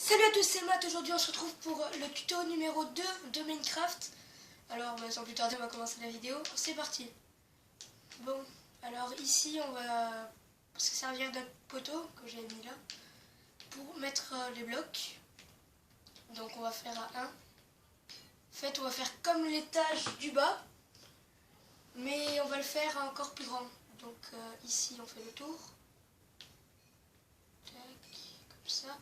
Salut à tous, c'est Matt. Aujourd'hui on se retrouve pour le tuto numéro 2 de Minecraft. Alors sans plus tarder on va commencer la vidéo, c'est parti. Bon, alors ici on va se servir d'un poteau que j'ai mis là pour mettre les blocs. Donc on va faire à 1. En fait on va faire comme l'étage du bas, mais on va le faire encore plus grand. Donc ici on fait le tour. Tac, comme ça.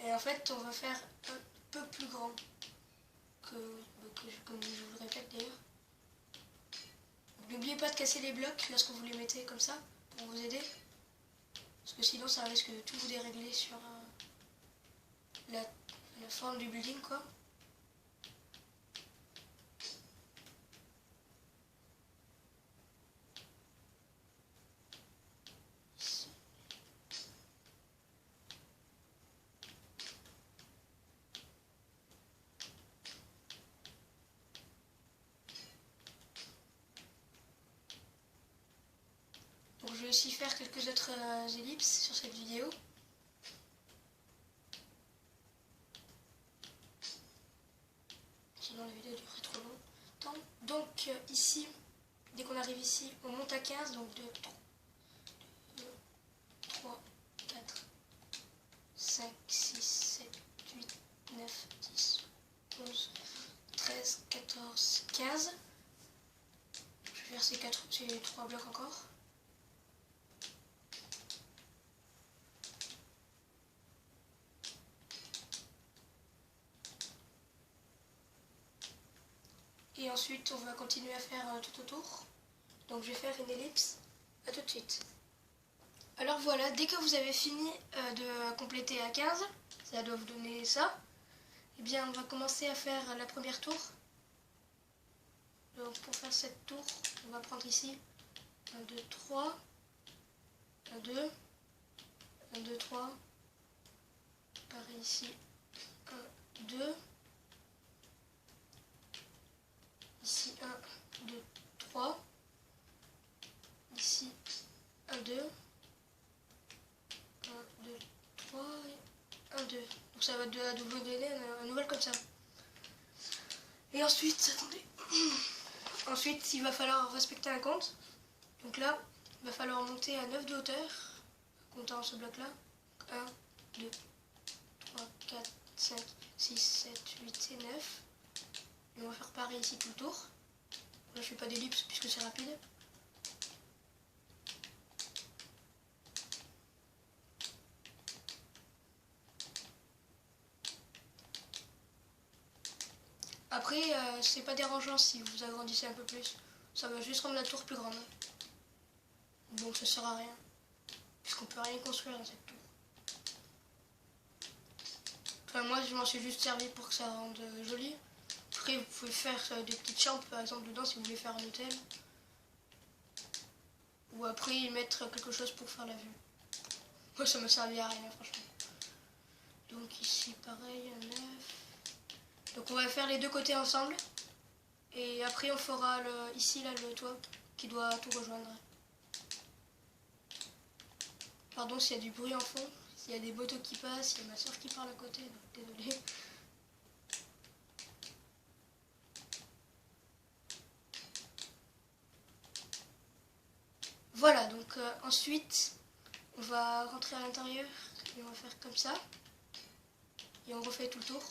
Et en fait, on va faire un peu plus grand comme je vous le répète d'ailleurs. N'oubliez pas de casser les blocs lorsque vous les mettez comme ça pour vous aider. Parce que sinon, ça risque de tout vous dérégler sur la forme du building, quoi. Donc je vais aussi faire quelques autres ellipses sur cette vidéo. Sinon la vidéo durerait trop longtemps. Donc ici, dès qu'on arrive ici, on monte à 15. Donc 2, 3, 4, 5, 6, 7, 8, 9, 10, 11, 13, 14, 15. Je vais faire ces 3 blocs encore. Et ensuite, on va continuer à faire tout autour. Donc, je vais faire une ellipse. A tout de suite. Alors voilà, dès que vous avez fini de compléter à 15, ça doit vous donner ça. Eh bien, on va commencer à faire la première tour. Donc, pour faire cette tour, on va prendre ici 1, 2, 3, 1, 2, 1, 2, 3. Pareil ici, 1, 2. Ici 1, 2, 3. Ici 1, 2. 1, 2, 3 et 1, 2. Donc ça va vous donner un nouvel comme ça. Et ensuite, attendez. Ensuite, il va falloir respecter un compte. Donc là, il va falloir monter à 9 de hauteur, en comptant ce bloc là. 1, 2, 3, 4, 5, 6, 7, 8 et 9. Et on va faire pareil ici tout le tour. Là, je fais pas d'ellipse puisque c'est rapide. Après, c'est pas dérangeant si vous agrandissez un peu plus. Ça va juste rendre la tour plus grande. Donc ça sert à rien. Puisqu'on peut rien construire dans cette tour. Enfin, moi, je m'en suis juste servi pour que ça rende joli. Après, vous pouvez faire des petites chambres, par exemple, dedans si vous voulez faire un hôtel. Ou après, y mettre quelque chose pour faire la vue. Moi, ça m'a servi à rien, franchement. Donc ici, pareil, un 9. Donc on va faire les deux côtés ensemble. Et après, on fera ici, là, le toit qui doit tout rejoindre. Pardon s'il y a du bruit en fond, s'il y a des motos qui passent, il y a ma soeur qui parle à côté, donc désolé. Voilà, donc ensuite, on va rentrer à l'intérieur et on va faire comme ça. Et on refait tout le tour.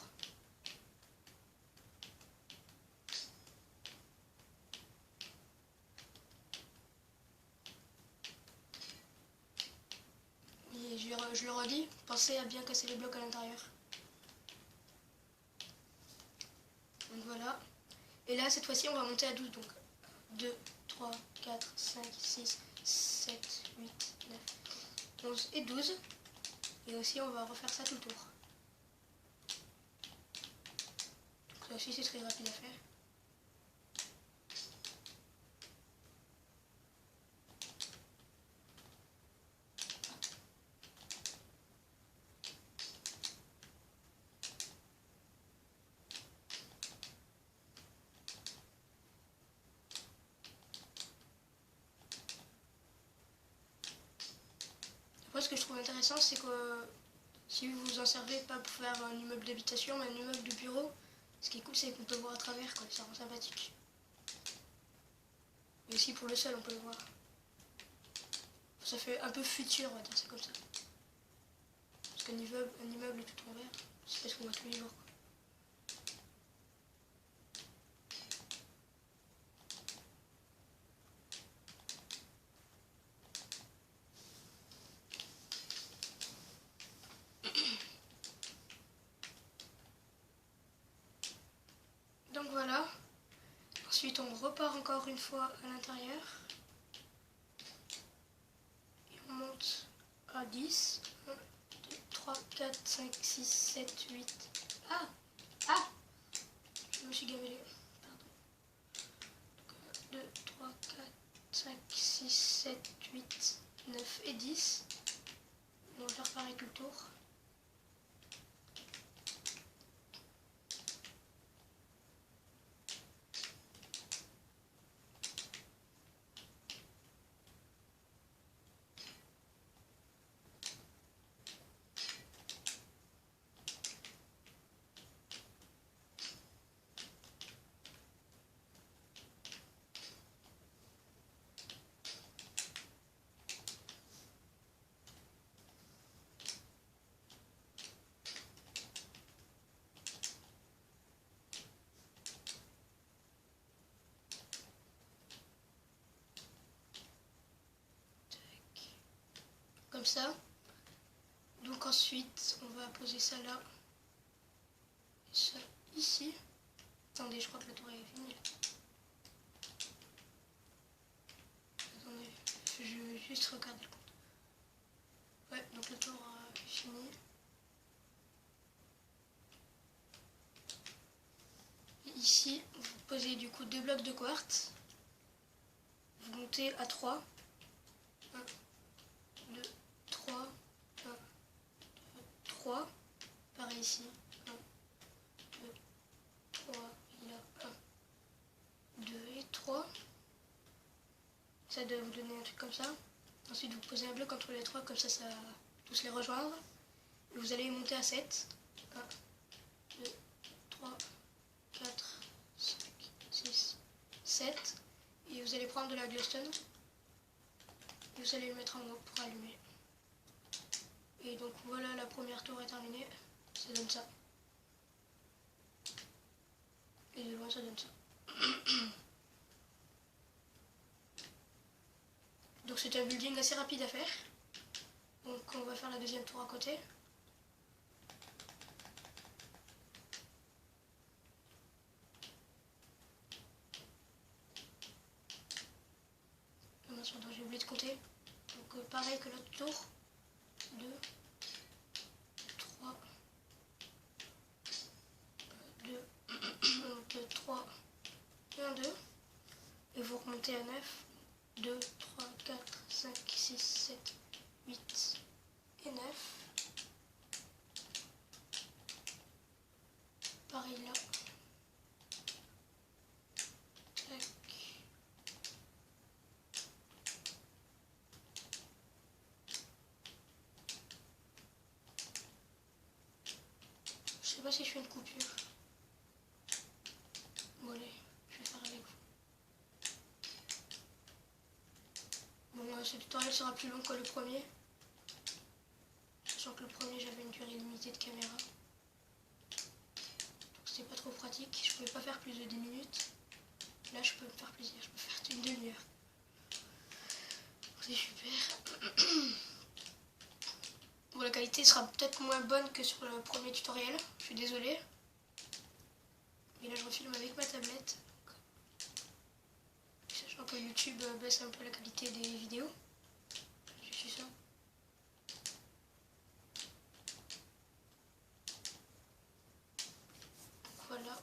Et je le redis, pensez à bien casser les blocs à l'intérieur. Donc voilà. Et là, cette fois-ci, on va monter à 12. Donc 2, 3, 4, 5, 6, 7, 8, 9, 11 et 12. Et aussi, on va refaire ça tout le tour. Donc ça aussi, c'est très rapide à faire. Moi, ce que je trouve intéressant, c'est que si vous vous en servez pas pour faire un immeuble d'habitation, mais un immeuble de bureau, ce qui est cool, c'est qu'on peut voir à travers, quoi. Ça rend sympathique. Et aussi pour le sol, on peut le voir. Ça fait un peu futur, on va dire ça comme ça. Parce qu'un immeuble est tout en vert, c'est parce qu'on voit tous les jours, quoi. Donc voilà. Ensuite, on repart encore une fois à l'intérieur. Et on monte à 10. 1, 2, 3, 4, 5, 6, 7, 8. Ah! Ah! Je me suis gavé. Pardon. 2, 3, 4, 5, 6, 7, 8, 9 et 10. On va faire pareil tout le tour. Comme ça. Donc ensuite, on va poser ça là. Et ça ici. Attendez, je crois que le tour est fini. Attendez, je vais juste regarder le compte. Ouais, donc le tour est fini. Et ici, vous posez du coup 2 blocs de quartz. Vous montez à 3. 1, 2, 3. 1, 2, 3. Pareil ici. 1, 2, 3. Il y a 1, 2 et 3. Ça doit vous donner un truc comme ça. Ensuite, vous posez un bloc entre les 3, comme ça, ça va tous les rejoindre. Et vous allez monter à 7. 1, 2, 3, 4, 5, 6, 7. Et vous allez prendre de la glowstone. Et vous allez le mettre en haut pour allumer. Et donc voilà, la première tour est terminée. Ça donne ça. Et de loin, ça donne ça. Donc c'est un building assez rapide à faire. Donc on va faire la deuxième tour à côté. Maintenant j'ai oublié de compter. Donc pareil que l'autre tour. 2, 3, 2, 2, 3, 1, 2. Et vous remontez à 9. 2, 3, 4, 5, 6, 7, 8 et 9. Pareil là. Tac. Je sais pas si je fais une coupure. Bon allez, je vais faire avec vous. Bon, ce tutoriel sera plus long que le premier. Sachant que le premier j'avais une durée limitée de caméra. Donc c'était pas trop pratique. Je pouvais pas faire plus de 10 minutes. Là je peux me faire plaisir, je peux faire une demi-heure. C'est super. Bon, la qualité sera peut-être moins bonne que sur le premier tutoriel. Je suis désolée. Mais là je refilme avec ma tablette. Sachant que YouTube baisse un peu la qualité des vidéos. Je suis ça. Voilà.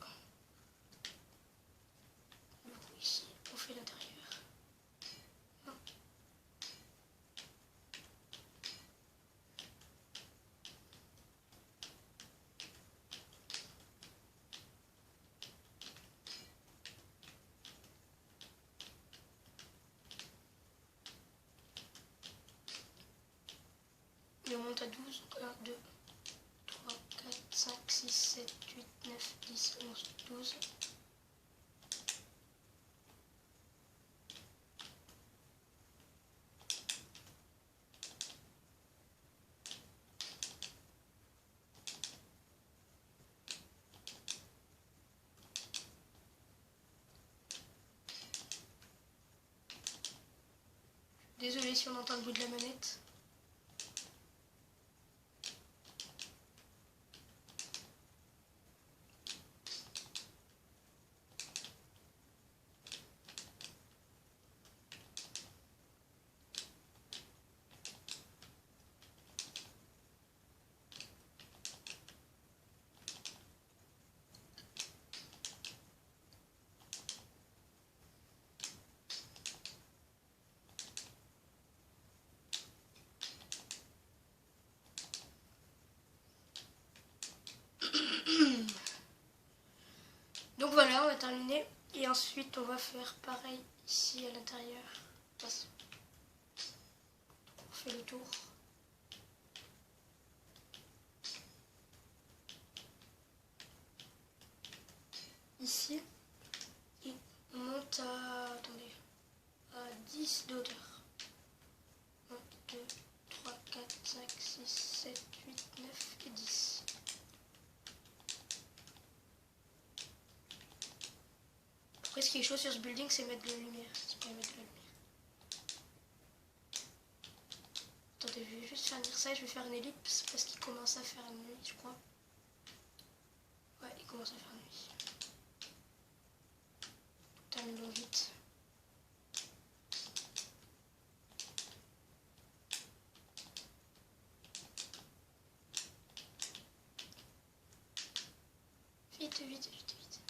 Du coup ici, on fait l'intérieur. monte à 12. Donc 1, 2, 3, 4, 5, 6, 7, 8, 9, 10, 11, 12. Désolé si on entend le bruit de la manette. Donc voilà, on a terminé. Et ensuite, on va faire pareil ici à l'intérieur. On fait le tour. Ici, et on monte à, attendez, à 10 de hauteur. 1, 2, 3, 4, 5, 6, 7, 8, 9 et 10. Après, ce qui est chaud sur ce building, c'est mettre de la lumière. C'est pas mettre de la lumière. Attendez, je vais juste finir ça et je vais faire une ellipse parce qu'il commence à faire nuit, je crois. Ouais, il commence à faire nuit. Terminons vite. Vite, vite, vite, vite.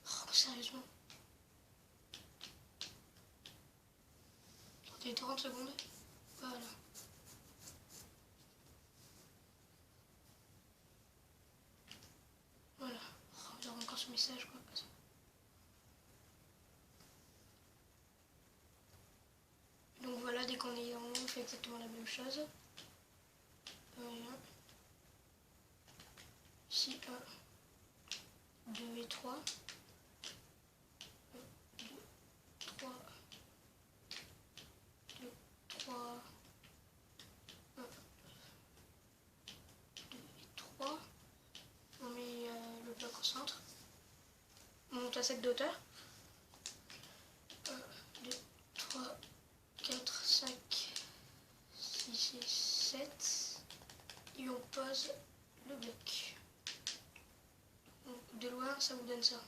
Oh, sérieusement. Attendez 30 secondes. Voilà. Voilà. Oh, il y aura encore ce message, quoi. Donc voilà, dès qu'on est en haut, on fait exactement la même chose. Voilà. Ici, 1, 2 et 3. 1, 2, 3. 2, 3. 1, 2 et 3. On met le bloc au centre. On monte à 7 de hauteur. 1, 2, 3, 4, 5, 6 et 7. Et on pose le bloc. Donc, de loin, ça vous donne ça.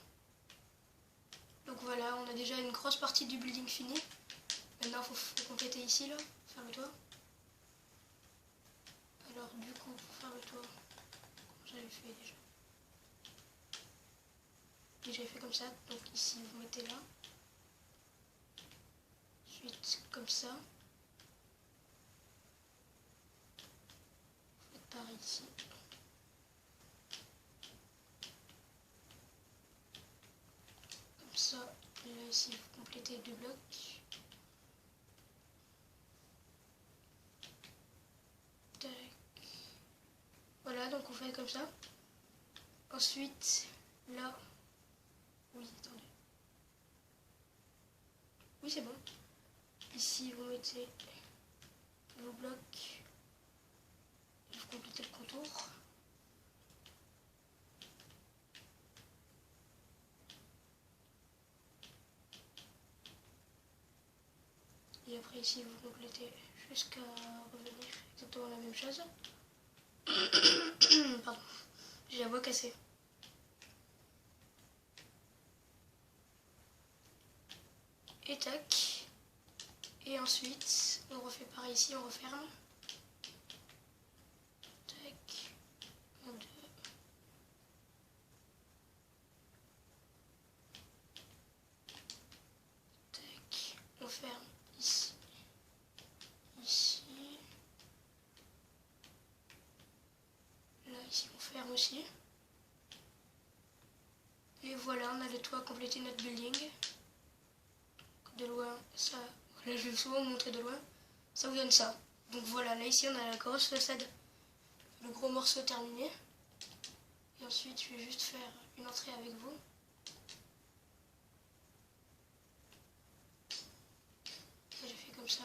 Donc voilà, on a déjà une grosse partie du building finie. Maintenant, il faut compléter ici, là, faire le toit. Alors, du coup, pour faire le toit, j'avais fait déjà. Et j'avais fait comme ça. Donc ici, vous mettez là. Ensuite, comme ça. Vous faites pareil ici. Comme ça. Et là, ici, vous complétez 2 blocs. Tac. Voilà, donc on fait comme ça. Ensuite, là. Oui, attendez. Oui, c'est bon. Ici, vous mettez vos blocs. Et vous complétez le contour. Et après, ici, vous complétez jusqu'à revenir exactement la même chose. Pardon, j'ai la voix cassée. Et tac. Et ensuite, on refait pareil ici, on referme. Tac. 1, 2. Tac. On ferme ici. Ici. Là, ici, on ferme aussi. Et voilà, on a le toit complété notre building. De loin, ça, Là, je vais souvent vous montrer de loin. Ça vous donne ça. Donc voilà, là ici on a la grosse façade, le gros morceau terminé. Et ensuite, je vais juste faire une entrée avec vous. Là, j'ai fait comme ça.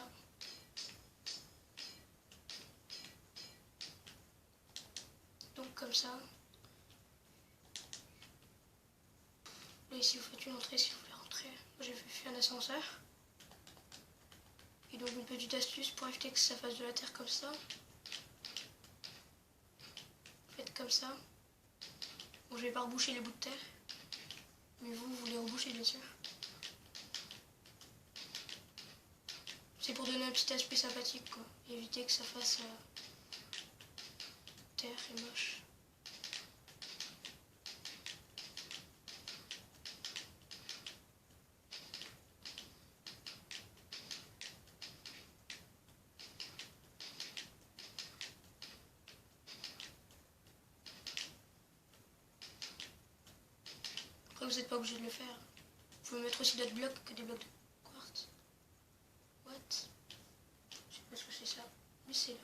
Donc comme ça. Là ici vous faites une entrée si vous voulez rentrer. Moi j'ai fait un ascenseur. Et donc une petite astuce pour éviter que ça fasse de la terre comme ça. Faites comme ça. Bon, je vais pas reboucher les bouts de terre. Mais vous les rebouchez bien sûr. C'est pour donner un petit aspect sympathique quoi. Et éviter que ça fasse terre et moche. Après vous n'êtes pas obligé de le faire. Vous pouvez mettre aussi d'autres blocs que des blocs de quartz. What? Je sais pas ce que c'est ça. Mais c'est là.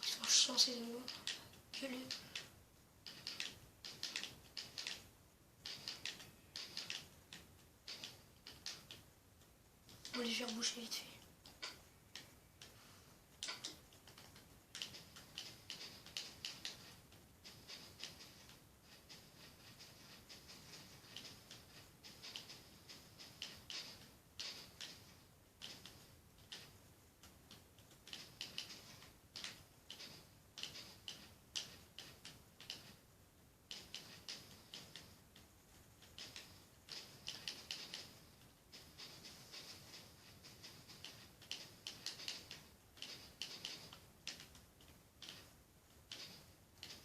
Ils sont chiants ces animaux. Gueulez. On va les faire boucher vite fait.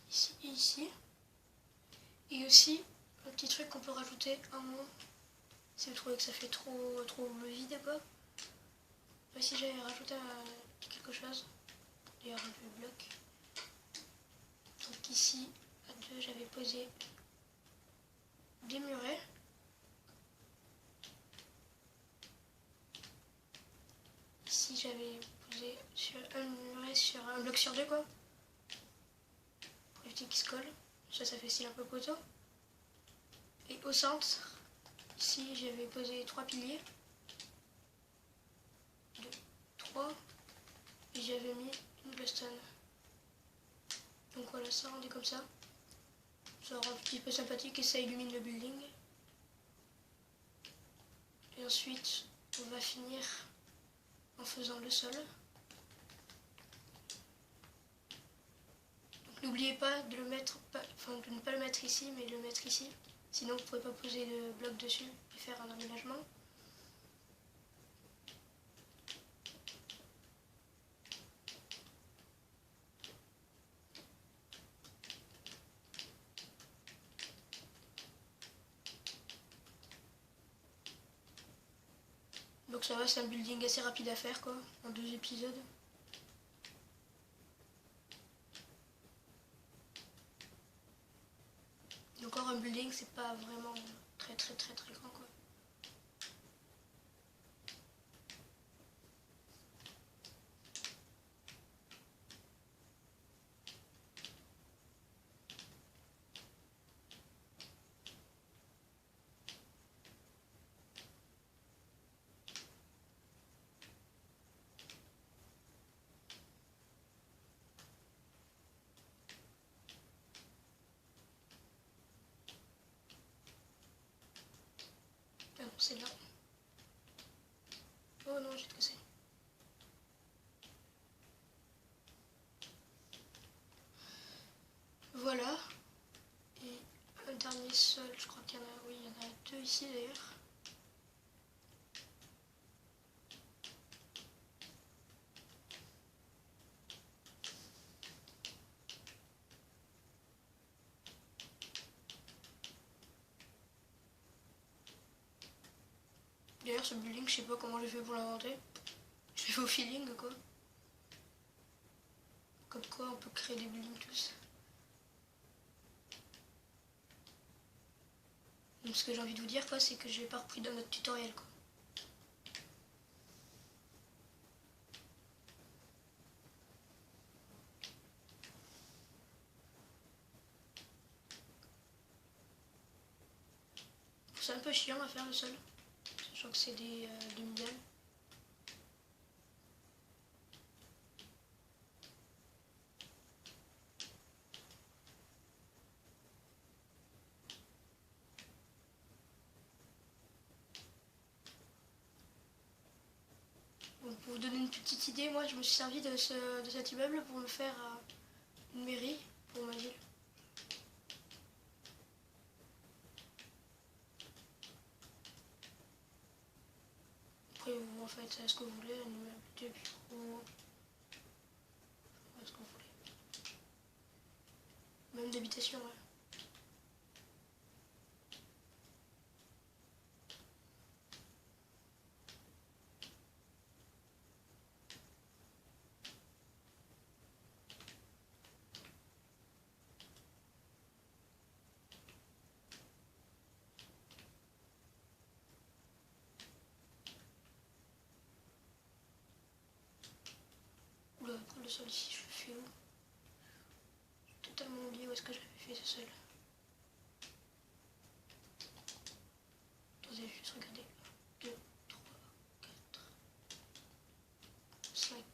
Ici et ici. Et aussi, un petit truc qu'on peut rajouter en moins, si vous trouvez que ça fait trop vide quoi. Ici j'avais rajouté quelque chose, d'ailleurs le bloc. Donc ici, à deux, j'avais posé des murets. Ici j'avais posé sur un muret sur un bloc sur deux quoi. Pour éviter qu'il se colle. Ça fait style un peu poteau. Et au centre, ici j'avais posé 3 piliers. 2, 3. Et j'avais mis une glowstone. Donc voilà, ça rendait comme ça. Ça rend un petit peu sympathique et ça illumine le building. Et ensuite, on va finir en faisant le sol. N'oubliez pas de le mettre, enfin de ne pas le mettre ici, mais de le mettre ici. Sinon, vous ne pourrez pas poser de bloc dessus et faire un aménagement. Donc ça va, c'est un building assez rapide à faire quoi, en 2 épisodes. Et encore un building, c'est pas vraiment très grand quoi. Ah non, c'est là. Oh non, j'ai de cassé. Voilà. Et un dernier sol, je crois qu'il y en a, oui, il y en a 2 ici d'ailleurs. D'ailleurs, ce building, je sais pas comment j'ai fait pour l'inventer. Je l'ai fait au feeling, quoi. Comme quoi, on peut créer des buildings tous. Donc, ce que j'ai envie de vous dire, quoi, c'est que je l'ai pas repris dans notre tutoriel, quoi. C'est un peu chiant à faire le sol, sachant que c'est des demi-dalles. Donc, pour vous donner une petite idée, moi je me suis servi de cet immeuble pour me faire une mairie pour ma ville. Après, vous en faites ce que vous voulez, un immeuble de bureau, ce que vous voulez. Même d'habitation, ouais. Oula, après le sol ici, je le fais où? J'ai totalement oublié où est-ce que j'avais fait ce sol. Attendez, juste regarder. 2, 3, 4, 5.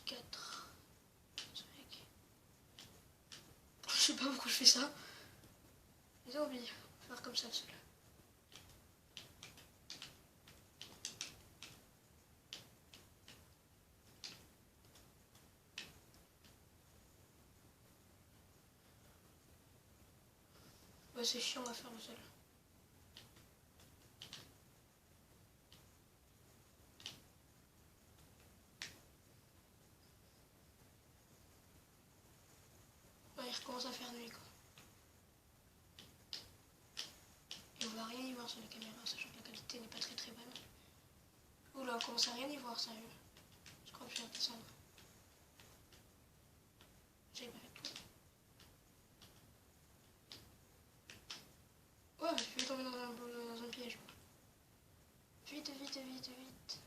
4, 5. Je sais pas pourquoi je fais ça. J'ai oublié. Faire comme ça le sol. Ouais, c'est chiant à faire le sol. Ouais, il recommence à faire nuit, quoi. Et on va rien y voir sur la caméra, sachant que la qualité n'est pas très bonne. Oula, on commence à rien y voir, sérieux. Je crois que je vais descendre. J'avais pas fait tout. Ouais, je vais tomber dans un piège. Vite, vite, vite, vite.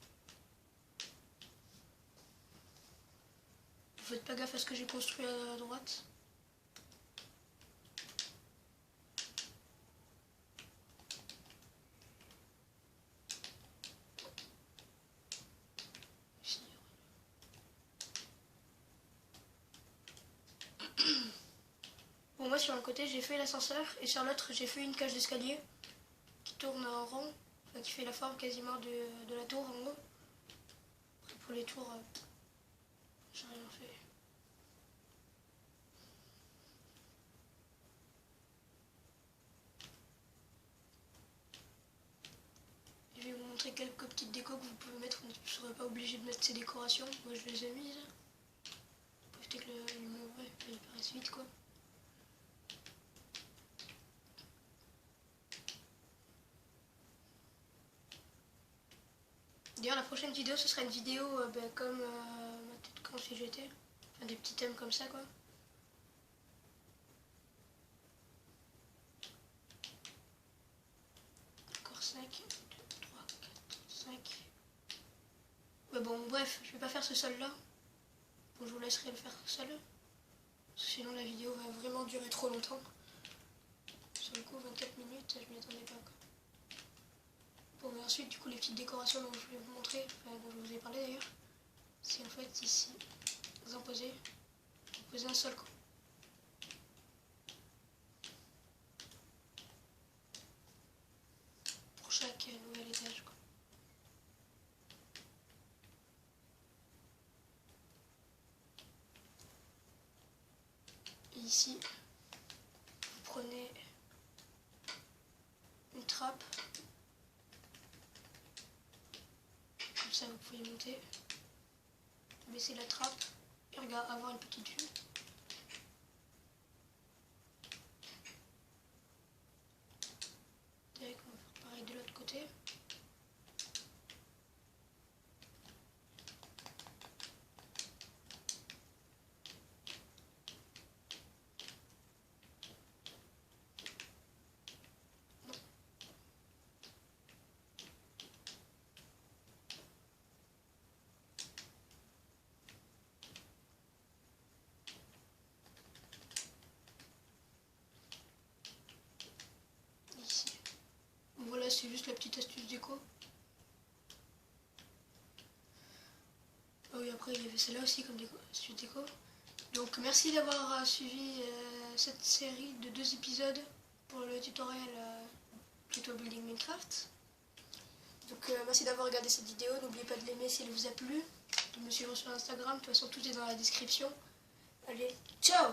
Vous faites pas gaffe à ce que j'ai construit à droite. Bon, moi sur un côté j'ai fait l'ascenseur et sur l'autre j'ai fait une cage d'escalier qui tourne en rond, enfin, qui fait la forme quasiment de la tour en haut. Après pour les tours, j'ai rien fait. Je vais vous montrer quelques petites décos que vous pouvez mettre, vous ne serez pas obligé de mettre ces décorations. Moi je les ai mises. Pour éviter que l'immeuble il paraisse vite, quoi. D'ailleurs la prochaine vidéo ce sera une vidéo comme ma tête quand si j'étais. Enfin des petits thèmes comme ça, quoi. Encore 5, 2, 3, 4, 5. Ouais, bon bref, je vais pas faire ce sol là. Bon, je vous laisserai le faire seul. Parce que sinon la vidéo va vraiment durer trop longtemps. Sur le coup 24 minutes, je m'y attendais pas, quoi. Bon, mais ensuite, du coup, les petites décorations dont je vais vous montrer, enfin, dont je vous ai parlé d'ailleurs, c'est en fait ici, vous en posez un sol, quoi. Pour chaque nouvel étage, quoi. Et ici, vous prenez une trappe, comme ça vous pouvez monter, baisser la trappe et regarde, avoir une petite vue. c'est juste la petite astuce déco. Ah oui, après il y avait celle-là aussi comme astuce déco. Donc merci d'avoir suivi cette série de 2 épisodes pour le tutoriel tuto building Minecraft. Donc merci d'avoir regardé cette vidéo, n'oubliez pas de l'aimer si elle vous a plu, de me suivre sur Instagram, de toute façon tout est dans la description. Allez, ciao!